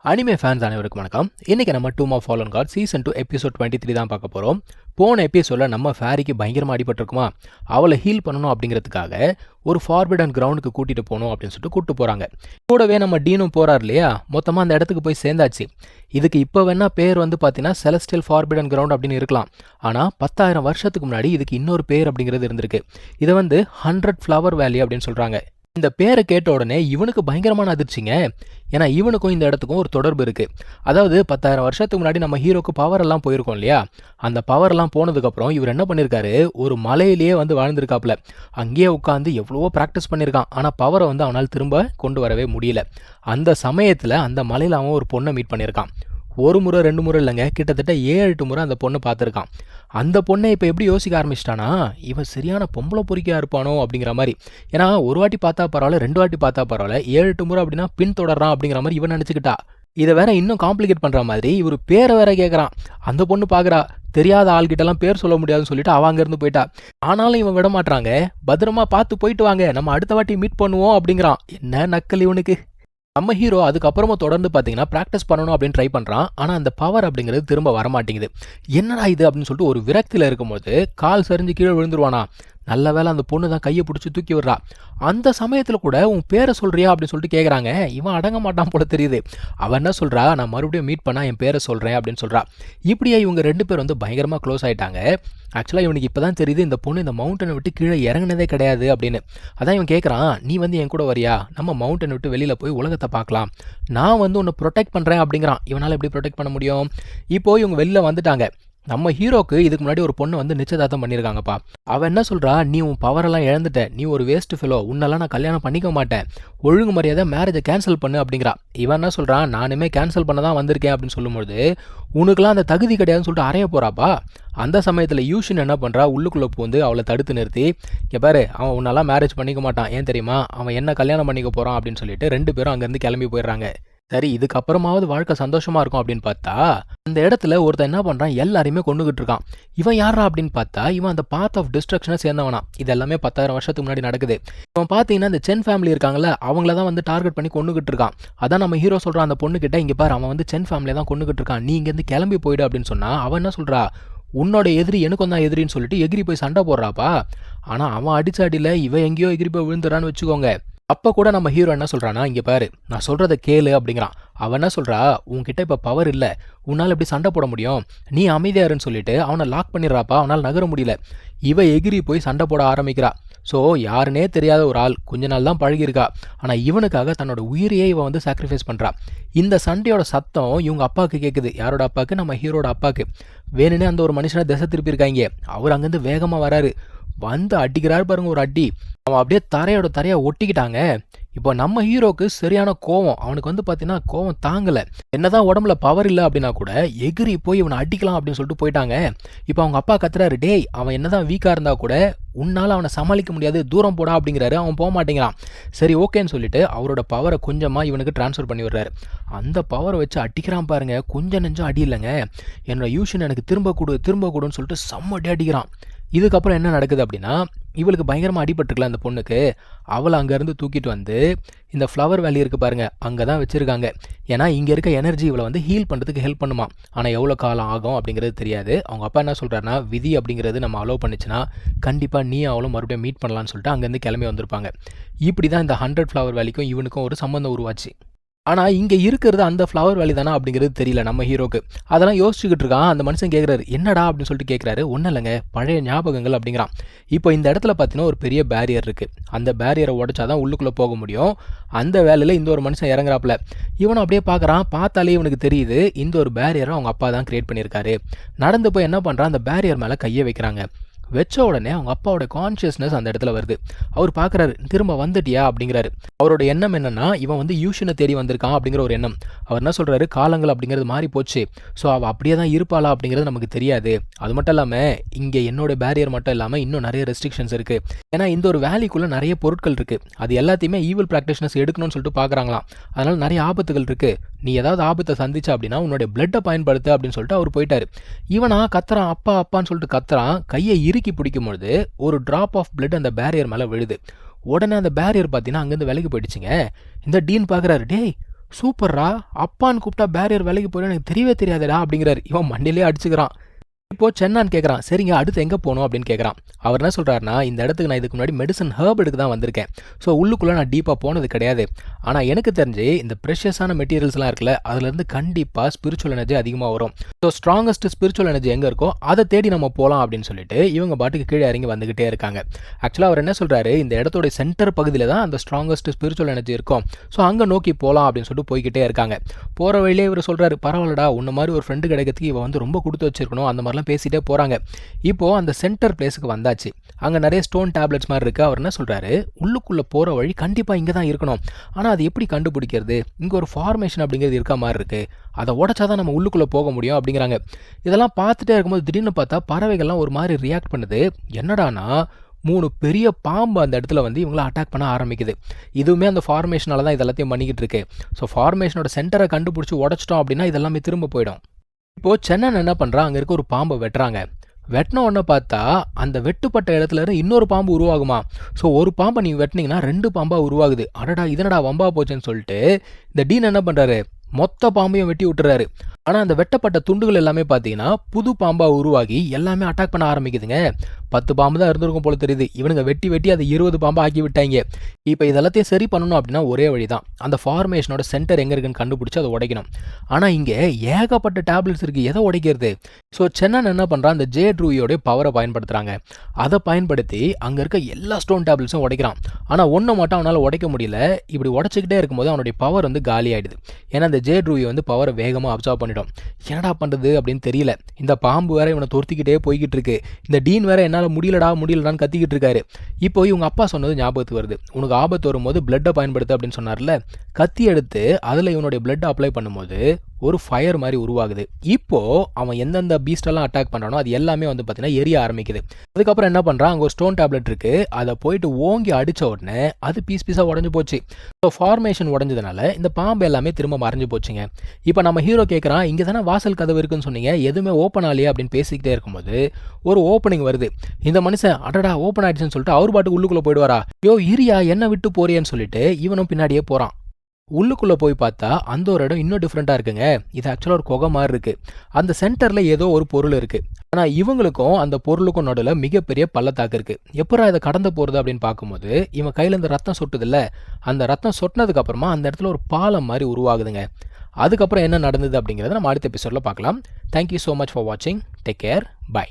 Anime fans அனைவருக்கும் வணக்கம். இன்னைக்கு நம்ம Doom of Fallen God season 2 episode 23 தான் பார்க்க போகிறோம். போன எபிசோட நம்ம ஃபேரிக்கு பயங்கரமாக அடிபட்டிருக்குமா, அவளை ஹீல் பண்ணணும் அப்படிங்கிறதுக்காக ஒரு ஃபார்பிடன் கிரவுண்டுக்கு கூட்டிகிட்டு போகணும் அப்படின்னு சொல்லிட்டு கூப்பிட்டு போகிறாங்க. கூடவே நம்ம டீனும் போகிறார் இல்லையா, மொத்தமாக அந்த இடத்துக்கு போய் சேர்ந்தாச்சு. இதுக்கு இப்போ வேணா பேர் வந்து பார்த்தீங்கன்னா செலஸ்டியல் ஃபார்பிடன் கிரவுண்ட் அப்படின்னு இருக்கலாம். ஆனால் 10,000 வருஷத்துக்கு முன்னாடி இதுக்கு இன்னொரு பேர் அப்படிங்கிறது இருந்திருக்கு. இதை வந்து 100 ஃப்ளவர் வேலி அப்படின்னு சொல்கிறாங்க. இந்த பேரை கேட்ட உடனே இவனுக்கு பயங்கரமான அதிர்ச்சிங்க. ஏன்னா இவனுக்கும் இந்த இடத்துக்கும் ஒரு தொடர்பு இருக்கு. அதாவது 10,000 வருஷத்துக்கு முன்னாடி நம்ம ஹீரோக்கு பவர் எல்லாம் போயிருக்கோம் இல்லையா, அந்த பவர் எல்லாம் போனதுக்கப்புறம் இவர் என்ன பண்ணியிருக்காரு, ஒரு மலையிலேயே வந்து வாழ்ந்திருக்காப்புல. அங்கேயே உட்காந்து எவ்வளவோ ப்ராக்டிஸ் பண்ணியிருக்கான். ஆனால் பவரை வந்து அவனால் திரும்ப கொண்டு வரவே முடியல. அந்த சமயத்தில் அந்த மலையில் அவன் ஒரு பொண்ணை மீட் பண்ணியிருக்கான். ஒரு முறை 2 முறை இல்லைங்க, கிட்டத்தட்ட 7-8 முறை அந்த பொண்ணை பார்த்துருக்கான். அந்த பொண்ணை இப்போ எப்படி யோசிக்க ஆரம்பிச்சிட்டானா, இவன் சரியான பொம்பளை பொறிக்கையா இருப்பானோ அப்படிங்கிற மாதிரி. ஏன்னா ஒரு வாட்டி பார்த்தா பரவாயில்ல, 2 வாட்டி பார்த்தா பரவாயில்ல, 7-8 முறை அப்படின்னா பின் தொடர்றான் அப்படிங்கிற மாதிரி இவன் நினச்சிக்கிட்டா. இதை வேற இன்னும் காம்ப்ளிகேட் பண்ணுற மாதிரி இவர் பேரை வேற கேட்குறான். அந்த பொண்ணு பார்க்குறா, தெரியாத ஆள்கிட்டலாம் பேர் சொல்ல முடியாதுன்னு சொல்லிட்டு அவன் அங்கேருந்து போயிட்டா. ஆனாலும் இவன் விட மாட்டாங்க. பத்திரமா பார்த்து போயிட்டு வாங்க, நம்ம அடுத்த வாட்டி மீட் பண்ணுவோம் அப்படிங்கிறான். என்ன நக்கல் இவனுக்கு. நம்ம ஹீரோ அதுக்கப்புறமா தொடர்ந்து பார்த்தீங்கன்னா ப்ராக்டிஸ் பண்ணணும் அப்படின்னு ட்ரை பண்ணுறான். ஆனால் அந்த பவர் அப்படிங்கிறது திரும்ப வரமாட்டேங்குது. என்னடா இது அப்படின்னு சொல்லிட்டு ஒரு விரக்தியில் இருக்கும்போது கால் சரிஞ்சு கீழே விழுந்துருவானா. நல்ல வேலை அந்த பொண்ணு தான் கையை பிடிச்சி தூக்கி விடுறா. அந்த சமயத்தில் கூட உன் பேரை சொல்கிறியா அப்படின்னு சொல்லிட்டு கேட்குறாங்க. இவன் அடங்க மாட்டான் போல தெரியுது. அவன் என்ன சொல்கிறா, நான் மறுபடியும் மீட் பண்ணால் என் பேரை சொல்கிறேன் அப்படின்னு சொல்கிறா. இப்படியே இவங்க 2 பேர் வந்து பயங்கரமாக க்ளோஸ் ஆகிட்டாங்க. ஆக்சுவலாக இவனுக்கு இப்போ தான் தெரியுது இந்த பொண்ணு இந்த மவுண்டனை விட்டு கீழே இறங்கினதே கிடையாது அப்படின்னு. அதான் இவன் கேட்குறான், நீ வந்து என் கூட வரியா, நம்ம மவுண்டனை விட்டு வெளியில் போய் உலகத்தை பார்க்கலாம், நான் வந்து உன்னை ப்ரொடெக்ட் பண்ணுறேன் அப்படிங்கிறான். இவனால் எப்படி ப்ரொடெக்ட் பண்ண முடியும்? இப்போ இவங்க வெளியில் வந்துட்டாங்க. நம்ம ஹீரோக்கு இதுக்கு முன்னாடி ஒரு பொண்ணு வந்து நிச்சயதார்த்தம் பண்ணியிருக்காங்கப்பா. அவன் என்ன சொல்கிறா, நீ உன் பவரெல்லாம் இழந்துட்ட, நீ ஒரு வேஸ்ட் ஃபெலோ, உன்னெல்லாம் நான் கல்யாணம் பண்ணிக்க மாட்டேன், ஒழுங்கு மரியாதை மேரேஜை கேன்சல் பண்ணு அப்படிங்கிறா. இவன் என்ன சொல்கிறான், நானுமே கேன்சல் பண்ண தான் வந்திருக்கேன் அப்படின்னு சொல்லும்போது உனக்குலாம் அந்த தகுதி கிடையாதுன்னு சொல்லிட்டு அறைய போகிறாப்பா. அந்த சமயத்தில் யூஷின் என்ன பண்ணுறா, உள்ளுக்குள்ளே பூந்து அவளை தடுத்து நிறுத்தி, இங்கே பாரு, அவன் உன்னெல்லாம் மேரேஜ் பண்ணிக்க மாட்டான், ஏன் தெரியுமா, அவன் என்ன கல்யாணம் பண்ணிக்க போகிறான் அப்படின்னு சொல்லிட்டு 2 பேரும் அங்கேருந்து கிளம்பி போயிடுறாங்க. சரி, இதுக்கப்புறமாவது வாழ்க்கை சந்தோஷமா இருக்கும் அப்படின்னு பார்த்தா அந்த இடத்துல ஒருத்தன் என்ன பண்ணுறான், எல்லாரையுமே கொண்டுகிட்டு இருக்கான். இவன் யாரா அப்படின்னு பார்த்தா இவன் அந்த பாத் ஆஃப் டிஸ்ட்ரக்ஷனை சேர்ந்தவனா. இது எல்லாமே 10,000 வருஷத்துக்கு முன்னாடி நடக்குது. இவன் பார்த்தீங்கன்னா இந்த சென் ஃபேமிலி இருக்காங்கல்ல, அவங்கள தான் வந்து டார்கெட் பண்ணி கொண்டுகிட்டு இருக்கான். அதான் நம்ம ஹீரோ சொல்கிறான் அந்த பொண்ணுக்கிட்ட, இங்கே பாரு, அவன் வந்து சென் ஃபேமிலியை தான் கொண்டுகிட்டு இருக்கான், நீ இங்கேருந்து கிளம்பி போயிடு அப்படின்னு சொன்னா அவன் என்ன சொல்கிறா, உன்னோட எதிரி எனக்கும் தான் எதிரின்னு சொல்லிட்டு எகிரி போய் சண்டை போடுறாப்பா. ஆனால் அவன் அடிச்ச அடியில் இவன் எங்கேயோ எகிரி போய் விழுந்துறான்னு வச்சுக்கோங்க. அப்போ கூட நம்ம ஹீரோ என்ன சொல்கிறான்னா, இங்கே பாரு, நான் சொல்கிறத கேளு அப்படிங்கிறான். அவன் என்ன சொல்கிறா, உன்கிட்ட இப்போ பவர் இல்லை, உன்னால் எப்படி சண்டை போட முடியும், நீ அமைதியாருன்னு சொல்லிட்டு அவனை லாக் பண்ணிடுறாப்பா. அவனால் நகர முடியல. இவ எகிரி போய் சண்டை போட ஆரம்பிக்கிறா. ஸோ யாருன்னே தெரியாத ஒரு ஆள், கொஞ்ச நாள் தான் பழகியிருக்கா, ஆனால் இவனுக்காக தன்னோட உயிரையே இவன் வந்து சாக்ரிஃபைஸ் பண்ணுறா. இந்த சண்டையோட சத்தம் இவங்க அப்பாவுக்கு கேட்குது. யாரோட அப்பாவுக்கு, நம்ம ஹீரோட அப்பாவுக்கு. வேணுன்னே அந்த ஒரு மனுஷனை திசை திருப்பியிருக்காங்க. அவர் அங்கேருந்து வேகமாக வராரு, வந்து அடிக்கிறாரு பாருங்க ஒரு அடி. அவன் அப்படியே தரையா ஒட்டிக்கிட்டாங்க. இப்போ நம்ம ஹீரோக்கு சரியான கோவம். அவனுக்கு வந்து பார்த்தீங்கன்னா கோவம் தாங்கலை. என்னதான் உடம்புல பவர் இல்லை அப்படின்னா கூட எகிரி போய் இவனை அடிக்கலாம் அப்படின்னு சொல்லிட்டு போயிட்டாங்க. இப்போ அவங்க அப்பா கத்துறாரு, டேய், அவன் என்னதான் வீக்காக இருந்தா கூட உன்னால் அவனை சமாளிக்க முடியாது, தூரம் போடா அப்படிங்கிறாரு. அவன் போக மாட்டேங்கிறான். சரி ஓகேன்னு சொல்லிட்டு அவரோட பவரை கொஞ்சமாக இவனுக்கு டிரான்ஸ்ஃபர் பண்ணி விடுறாரு. அந்த பவரை வச்சு அடிக்கிறான் பாருங்க. கொஞ்சம் நெஞ்சம் அடி இல்லைங்க, என்னோட யூஷன் எனக்கு திரும்ப கொடுன்னு சொல்லிட்டு செம்ம அடி அடிக்கிறான். இதுக்கப்புறம் என்ன நடக்குது அப்படின்னா, இவளுக்கு பயங்கரமாக அடிபட்டுருக்கல அந்த பொண்ணுக்கு. அவளை அங்கேருந்து தூக்கிட்டு வந்து இந்த ஃப்ளவர் வேலி இருக்குது பாருங்க, அங்கே தான் வச்சுருக்காங்க. ஏன்னா இங்கே இருக்க எனர்ஜி இவளை வந்து ஹீல் பண்ணுறதுக்கு ஹெல்ப் பண்ணுமா. ஆனால் எவ்வளோ காலம் ஆகும் அப்படிங்கிறது தெரியாது. அவங்க அப்பா என்ன சொல்கிறாருன்னா, விதி அப்படிங்கிறது நம்ம அலோவ் பண்ணிச்சுன்னா கண்டிப்பாக நீ அவளும் மறுபடியும் மீட் பண்ணலான்னு சொல்லிட்டு அங்கேருந்து கிளம்பி வந்திருப்பாங்க. இப்படி தான் இந்த 100 ஃப்ளவர் வேலிக்கும் இவனுக்கும் ஒரு சம்மந்தம் உருவாச்சு. ஆனால் இங்கே இருக்கிறது அந்த ஃப்ளவர் வேலி தானே அப்படிங்கிறது தெரியல நம்ம ஹீரோக்கு. அதெல்லாம் யோசிச்சுக்கிட்டு இருக்கான். அந்த மனுஷன் கேட்குறாரு, என்னடா அப்படின்னு சொல்லிட்டு கேட்குறாரு. ஒன்றும் இல்லைங்க, பழைய ஞாபகங்கள் அப்படிங்கிறான். இப்போ இந்த இடத்துல பார்த்தீங்கன்னா ஒரு பெரிய பேரியர் இருக்குது. அந்த பேரியரை உடைச்சாதான் உள்ளுக்குள்ளே போக முடியும். அந்த வேலையில் இந்த ஒரு மனுஷன் இறங்குறாப்புல. இவனும் அப்படியே பார்க்குறான். பார்த்தாலே இவனுக்கு தெரியுது இந்த ஒரு பேரியரை அவங்க அப்பா தான் கிரியேட் பண்ணியிருக்காரு. நடந்து போய் என்ன பண்ணுறான், அந்த பேரியர் மேலே கையை வைக்கிறாங்க. வச்ச உடனே அவங்க அப்பாவோட கான்ஷியஸ்னஸ் அந்த இடத்துல வருது. அவர் பார்க்குறாரு, திரும்ப வந்துட்டியா அப்படிங்கிறாரு. அவரோட எண்ணம் என்னன்னா, இவன் வந்து யூஷனை தேடி வந்திருக்கான் அப்படிங்கிற ஒரு எண்ணம். அவர் என்ன சொல்கிறாரு, காலங்கள் அப்படிங்கிறது மாறி போச்சு, ஸோ அவள் அப்படியே தான் இருப்பாளா அப்படிங்கிறது நமக்கு தெரியாது. அது மட்டும் இல்லாமல் இங்கே என்னோட பேரியர் மட்டும் இல்லாமல் இன்னும் நிறைய ரெஸ்ட்ரிக்ஷன்ஸ் இருக்குது. ஏன்னா இந்த ஒரு வேலிக்குள்ளே நிறைய பொருட்கள் இருக்குது, அது எல்லாத்தையுமே ஈவில் ப்ராக்டிஷனர்ஸ் எடுக்கணும்னு சொல்லிட்டு பார்க்குறாங்களாம். அதனால் நிறைய ஆபத்துகள் இருக்குது. நீ ஏதாவது ஆபத்தை சந்திச்சா அப்படின்னா உன்னோட பிளட்டை பயன்படுத்து அப்படின்னு சொல்லிட்டு அவர் போயிட்டாரு. இவனா கத்துறான், அப்பா அப்பான்னு சொல்லிட்டு கத்துறான். கையை இறுக்கி பிடிக்கும் பொழுது ஒரு டிராப் ஆஃப் பிளட் அந்த பேரியர் மேலே விழுது. உடனே அந்த பேரியர் பார்த்தீங்கன்னா அங்கேருந்து விலகி போயிடுச்சுங்க. இந்த டீன் பார்க்குறாரு, டேய் சூப்பர்ரா, அப்பான்னு கூப்பிட்டா பேரியர் வேலைக்கு போயிடும் எனக்கு தெரியவே தெரியாதுடா அப்படிங்கிறாரு. இவன் மண்டிலே அடிச்சுக்கிறான். இப்போ சென்னான்னு கேட்குறான், சரிங்க அடுத்து எங்கே போகணும் அப்படின்னு கேட்குறான். அவர் என்ன சொல்கிறாருன்னா, இந்த இடத்துக்கு நான் இதுக்கு முன்னாடி மெடிசன் ஹர்ப் எடுக்க தான் வந்திருக்கேன். ஸோ உள்ளுக்குள்ளே நான் டீப்பாக போனது கிடையாது. ஆனால் எனக்கு தெரிஞ்சு இந்த ப்ரெஷியஸான மெட்டீரியல்ஸ்லாம் இருக்குல்ல, அதுலேருந்து கண்டிப்பாக ஸ்பிரிச்சுவல் எனர்ஜி அதிகமாக வரும். ஸோ ஸ்ட்ராங்கஸ்ட் ஸ்பிரிச்சுவல் எனர்ஜி எங்கே இருக்கோ அதை தேடி நம்ம போகலாம் அப்படின்னு சொல்லிட்டு இவங்க பாட்டுக்கு கீழே இறங்கி வந்துக்கிட்டே இருக்காங்க. ஆக்சுவலாக அவர் என்ன சொல்கிறாரு, இந்த இடத்தோட சென்டர் பகுதியில் தான் அந்த ஸ்ட்ராங்கஸ்ட் ஸ்பிரிச்சுவல் எனர்ஜி இருக்கும். ஸோ அங்கே நோக்கி போகலாம் அப்படின்னு சொல்லிட்டு போய்கிட்டே இருக்காங்க. போகிற வழியிலே இவர் சொல்கிறாரு, பரவாயில்லடா உன்ன மாதிரி ஒரு ஃப்ரெண்டு கிடைக்கிறதுக்கு இவன் வந்து ரொம்ப கொடுத்து வச்சிருக்கணும், அந்த மாதிரிலாம் பேசிகிட்டே போகிறாங்க. இப்போது அந்த சென்டர் பிளேஸுக்கு வந்தாச்சு. அங்கே நிறைய ஸ்டோன் டேப்லெட்ஸ் மாதிரி இருக்குது. அவர் என்ன சொல்கிறாரு, உள்ளுக்குள்ளே போகிற வழி கண்டிப்பாக இங்கே தான் இருக்கணும். ஆனால் அது எப்படி கண்டுபிடிக்கிறது, இங்கே ஒரு ஃபார்மேஷன் அப்படிங்கிறது இருக்க மாதிரி இருக்குது, அதை உடச்சா தான் நம்ம உள்ளுக்குள்ளே போக முடியும் அப்படிங்கிறாங்க. இதெல்லாம் பார்த்துட்டே இருக்கும்போது திடீர்னு பார்த்தா பறவைகள்லாம் ஒரு மாதிரி ரியாக்ட் பண்ணுது. என்னடானா 3 பெரிய பாம்பு அந்த இடத்துல வந்து இவங்கள அட்டாக் பண்ண ஆரம்பிக்குது. இதுவுமே அந்த ஃபார்மேஷனால தான் இதெல்லாத்தையும் பண்ணிக்கிட்டு இருக்கு. ஸோ ஃபார்மேஷனோட சென்டரை கண்டுபிடிச்சி உடச்சிட்டோம் அப்படின்னா இதெல்லாமே திரும்ப போயிடும். இப்போது சென்னன் என்ன பண்ணுறான், அங்கே இருக்க ஒரு பாம்பை வெட்டுறாங்க. வெட்டின உடனே பார்த்தா அந்த வெட்டுப்பட்ட இடத்துல இருந்து இன்னொரு பாம்பு உருவாகுமா. ஸோ ஒரு பாம்பை நீங்கள் வெட்டினீங்கன்னா 2 பாம்பாக உருவாகுது. அடடா இதனடா வம்பா போச்சுன்னு சொல்லிட்டு இந்த டீன் என்ன பண்ணுறாரு, மொத்த பாம்பையும் வெட்டி விட்டுறாரு. ஆனால் அந்த வெட்டப்பட்ட துண்டுகள் எல்லாமே பார்த்தீங்கன்னா புது பாம்பாக உருவாகி எல்லாமே அட்டாக் பண்ண ஆரம்பிக்குதுங்க. 10 பாம்பு தான் இருந்திருக்கும் போல தெரியுது. இவனுங்க வெட்டி வெட்டி அதை 20 பாம்பா ஆக்கி விட்டாங்க. இப்போ இதெல்லாத்தையும் சரி பண்ணணும் அப்படின்னா ஒரே வழி தான், அந்த ஃபார்மேஷனோட சென்டர் எங்கே இருக்குன்னு கண்டுபிடிச்சி அதை உடைக்கணும். ஆனால் இங்கே ஏகப்பட்ட டேப்லெட்ஸ் இருக்குது, எதை உடைக்கிறது? ஸோ சென்னன் என்ன பண்ணுறான், அந்த ஜேட் ரூயோடைய பவரை பயன்படுத்துகிறாங்க. அதை பயன்படுத்தி அங்கே இருக்க எல்லா ஸ்டோன் டேப்லெட்ஸும் உடைக்கிறான். ஆனால் ஒன்று மட்டும் அவனால் உடைக்க முடியல. இப்படி உடச்சிக்கிட்டே இருக்கும்போது அவனுடைய பவர் வந்து காலி ஆகிடுது. ஏன்னா அந்த ஜேட் ரூயை வந்து பவரை வேகமாக அப்சர்வ் பண்ணிடும். என்னடா பண்ணுறது அப்படின்னு தெரியல. இந்த பாம்பு வேற இவனை துரத்திக்கிட்டே போய்கிட்டு இருக்கு. இந்த டீன் வேற என்னால் முடியலடான்னு கத்திக்கிட்டு இருக்காரு. இப்போ இவங்க அப்பா சொன்னது ஞாபகத்துக்கு வருது. உனக்கு ஆபத்து வரும்போது பிளட்டை பயன்படுத்து அப்படின்னு சொன்னார்ல. கத்தி எடுத்து அதில் இவனுடைய பிளட்டை அப்ளை பண்ணும்போது ஒரு ஃபயர் மாதிரி உருவாகுது. இப்போ அவன் எந்தெந்த பீஸ்டெல்லாம் அட்டாக் பண்ணுறானோ அது எல்லாமே வந்து பார்த்தீங்கன்னா எரிய ஆரம்பிக்குது. அதுக்கப்புறம் என்ன பண்ணுறான், அங்கே ஒரு ஸ்டோன் டேப்லெட் இருக்குது, அதை போயிட்டு ஓங்கி அடித்த உடனே அது பீஸாக உடஞ்சி போச்சு. ஸோ ஃபார்மேஷன் உடஞ்சதுனால இந்த பாம்பு எல்லாமே திரும்ப மறைஞ்சு போச்சுங்க. இப்போ நம்ம ஹீரோ கேட்குறான், இங்கே தானே வாசல் கதவு இருக்குன்னு சொன்னீங்க, எதுவுமே ஓப்பன் ஆகலையே அப்படின்னு பேசிக்கிட்டே இருக்கும்போது ஒரு ஓப்பனிங் வருது. இந்த மனுஷன் அடடா ஓப்பன் ஆயிடுச்சுன்னு சொல்லிட்டு அவர் பாட்டுக்கு உள்ளுக்குள்ளே போயிடுவாரா. யோ இரியா என்ன விட்டு போறியன்னு சொல்லிட்டு இவனும் பின்னாடியே போகிறான். உள்ளுக்குள்ளே போய் பார்த்தா அந்த ஒரு இடம் இன்னும் டிஃப்ரெண்ட்டாக இருக்குங்க. இது ஆக்சுவலாக ஒரு குகை மாதிரி இருக்குது. அந்த சென்டரில் ஏதோ ஒரு பொருள் இருக்குது. ஆனால் இவங்களுக்கும் அந்த பொருளுக்கும் நடுவில் மிகப்பெரிய பள்ளத்தாக்கு இருக்குது. எப்படா இதை கடந்து போகிறது அப்படின்னு பார்க்கும்போது இவன் கையில் இந்த ரத்தம் சொட்டுதில்ல, அந்த ரத்தம் சொட்டினதுக்கப்புறமா அந்த இடத்துல ஒரு பாலம் மாதிரி உருவாகுதுங்க. அதுக்கப்புறம் என்ன நடந்தது அப்படிங்கிறத நம்ம அடுத்த எபிசோடில் பார்க்கலாம். தேங்க்யூ ஸோ மச் ஃபார் வாட்சிங். Take care. பை.